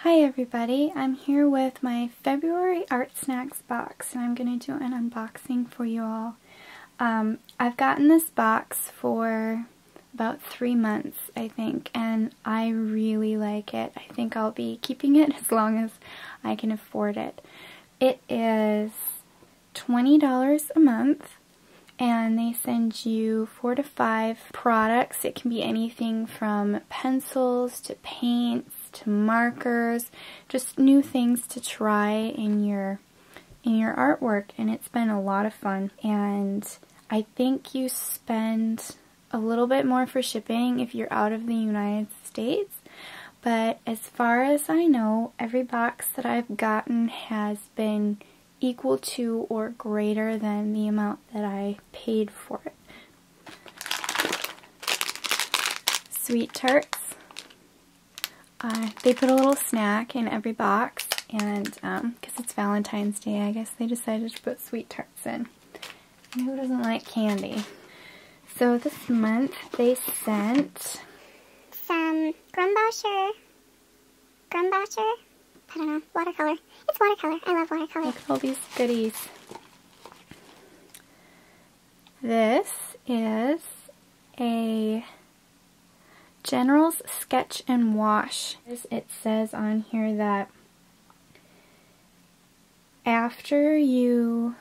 Hi everybody, I'm here with my February Artsnacks box and I'm going to do an unboxing for you all. I've gotten this box for about 3 months I think, and I really like it. I think I'll be keeping it as long as I can afford it. It is $20 a month and they send you 4 to 5 products. It can be anything from pencils to paints to markers, just new things to try in your artwork, and it's been a lot of fun. And I think you spend a little bit more for shipping if you're out of the United States, but as far as I know, every box that I've gotten has been equal to or greater than the amount that I paid for it. Sweet Tarts. They put a little snack in every box, and because it's Valentine's Day, I guess they decided to put Sweet Tarts in. And who doesn't like candy? So this month they sent some Grumbacher, I don't know, watercolor. It's watercolor. I love watercolor. Look at all these goodies. This is a General's Sketch and Wash. It says on here that after you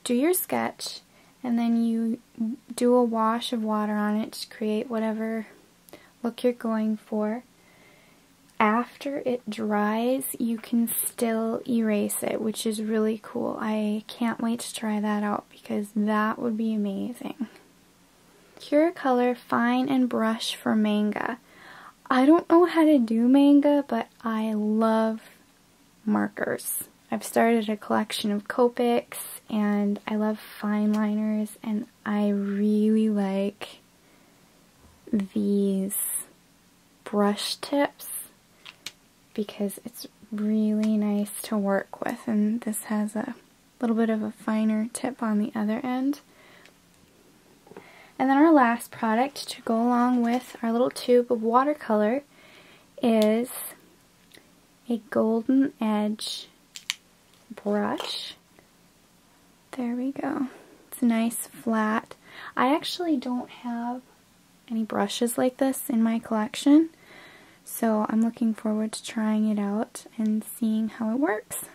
do your sketch and then you do a wash of water on it to create whatever look you're going for, after it dries you can still erase it, which is really cool. I can't wait to try that out because that would be amazing. Color Fine and Brush for Manga. I don't know how to do manga, but I love markers. I've started a collection of Copics and I love fine liners, and I really like these brush tips because it's really nice to work with, and this has a little bit of a finer tip on the other end. And then our last product to go along with our little tube of watercolor is a golden edge brush. There we go. It's nice flat. I actually don't have any brushes like this in my collection, so I'm looking forward to trying it out and seeing how it works.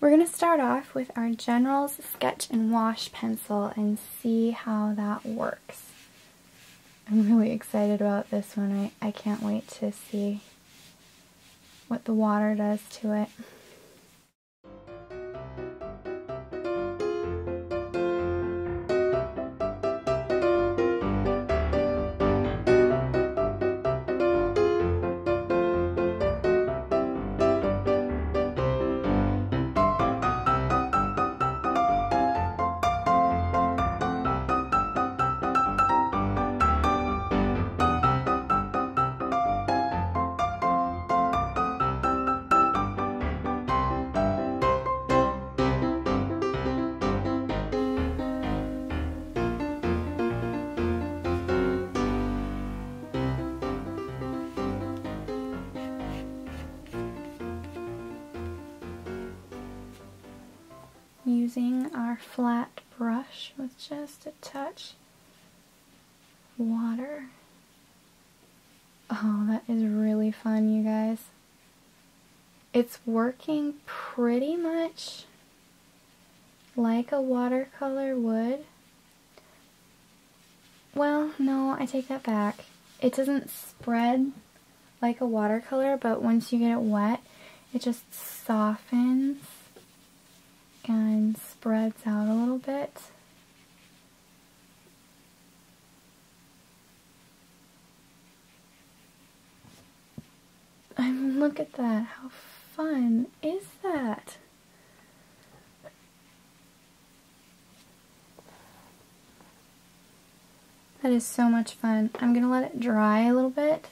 We're going to start off with our General's Sketch and Wash pencil and see how that works. I'm really excited about this one. I can't wait to see what the water does to it. Using our flat brush with just a touch of water. Oh, that is really fun, you guys. It's working pretty much like a watercolor would. Well, no, I take that back. It doesn't spread like a watercolor, but once you get it wet, it just softens and spreads out a little bit. I mean, look at that. How fun is that? That is so much fun. I'm going to let it dry a little bit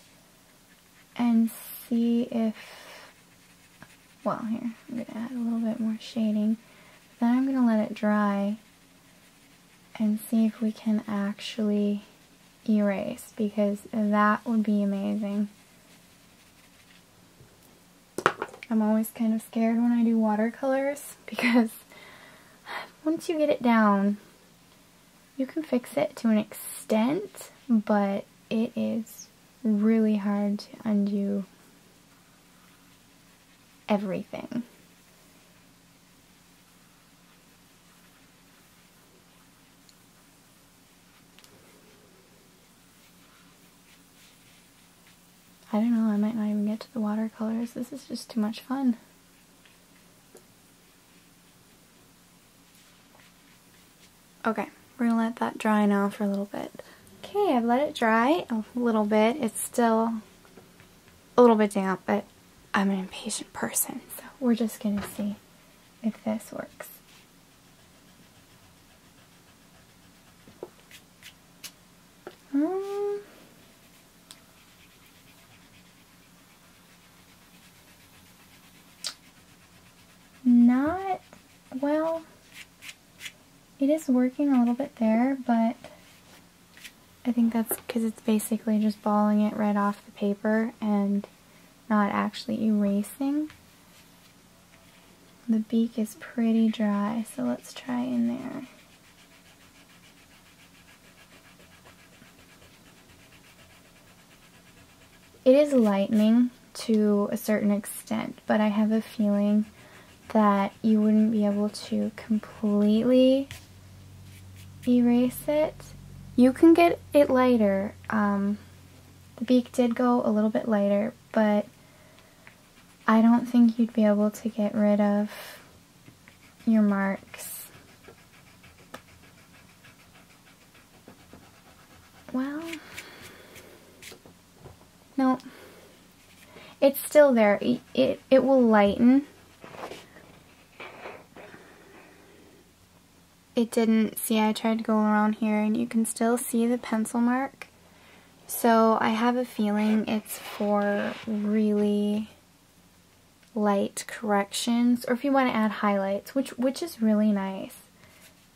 and see if, well, here, I'm going to add a little bit more shading. Then I'm going to let it dry and see if we can actually erase, because that would be amazing. I'm always kind of scared when I do watercolors, because once you get it down, you can fix it to an extent, but it is really hard to undo everything. I don't know, I might not even get to the watercolors. This is just too much fun. Okay, we're gonna let that dry now for a little bit. Okay, I've let it dry a little bit. It's still a little bit damp, but I'm an impatient person, so we're just gonna see if this works. Not, well, it is working a little bit there, but I think that's because it's basically just balling it right off the paper and not actually erasing. The beak is pretty dry, so let's try in there. It is lightening to a certain extent, but I have a feeling that you wouldn't be able to completely erase it. You can get it lighter. The beak did go a little bit lighter, but I don't think you'd be able to get rid of your marks. Well, no, it's still there. It will lighten. It didn't, see, I tried to go around here and you can still see the pencil mark. So I have a feeling it's for really light corrections, or if you want to add highlights, which is really nice.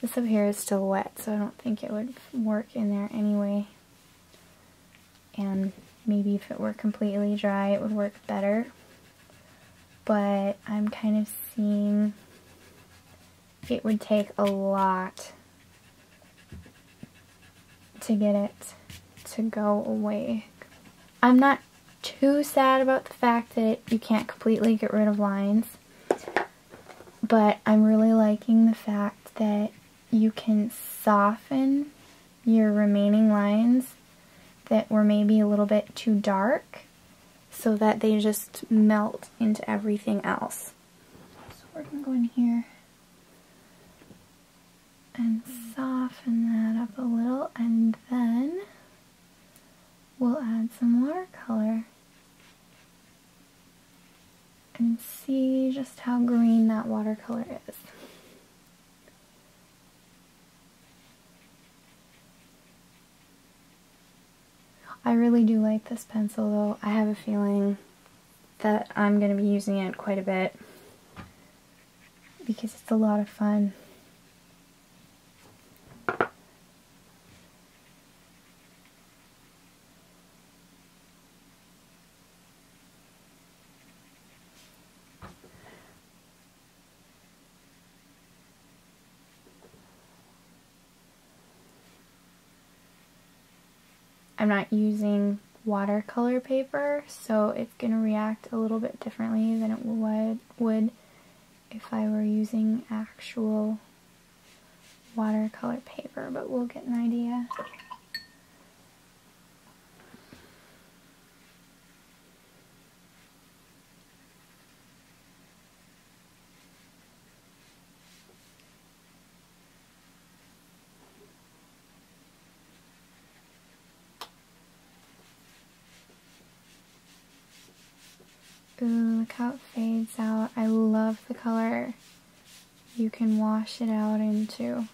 This up here is still wet, so I don't think it would work in there anyway. And maybe if it were completely dry, it would work better. But I'm kind of seeing it would take a lot to get it to go away. I'm not too sad about the fact that you can't completely get rid of lines, but I'm really liking the fact that you can soften your remaining lines that were maybe a little bit too dark so that they just melt into everything else. So we're going to go in here and soften that up a little, and then we'll add some watercolor and see just how green that watercolor is. I really do like this pencil though. I have a feeling that I'm going to be using it quite a bit because it's a lot of fun. I'm not using watercolor paper, so it's going to react a little bit differently than it would if I were using actual watercolor paper, but we'll get an idea. Ooh, look how it fades out. I love the color you can wash it out into.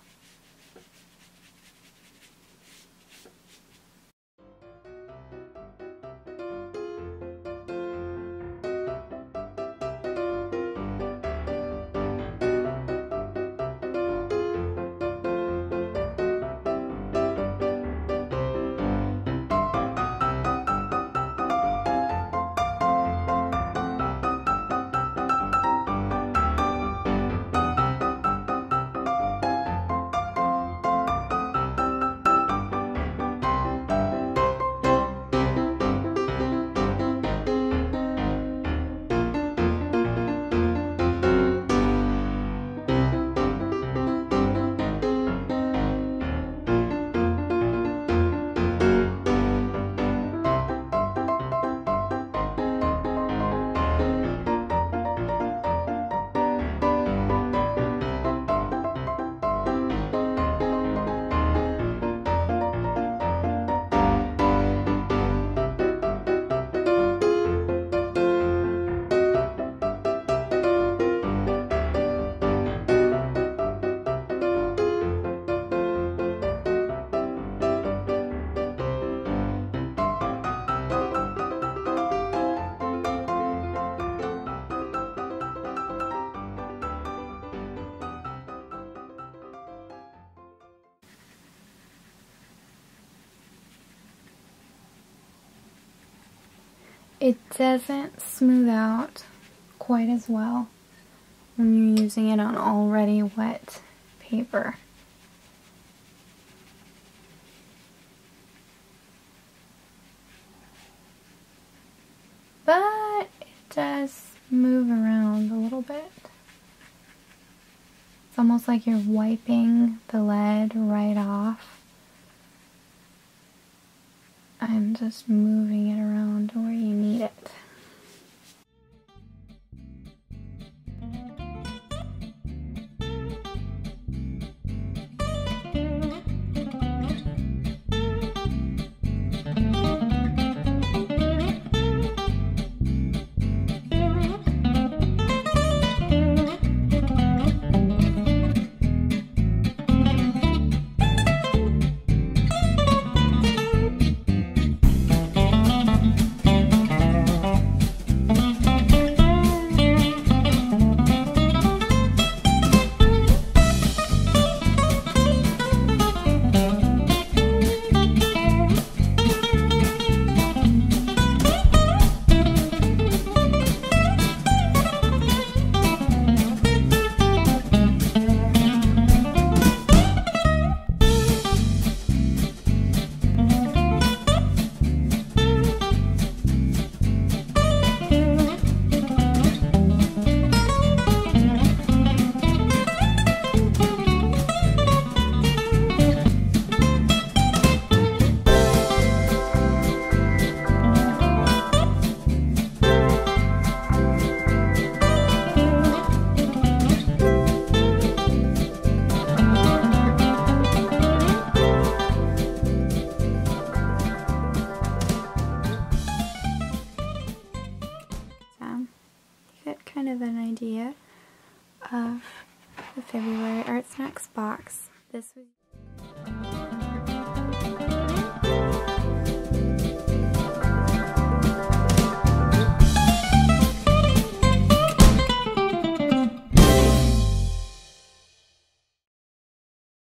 it doesn't smooth out quite as well when you're using it on already wet paper. But it does move around a little bit. It's almost like you're wiping the lead right off. I'm just moving it around to where you need it. Kind of an idea of the February Artsnacks box. This was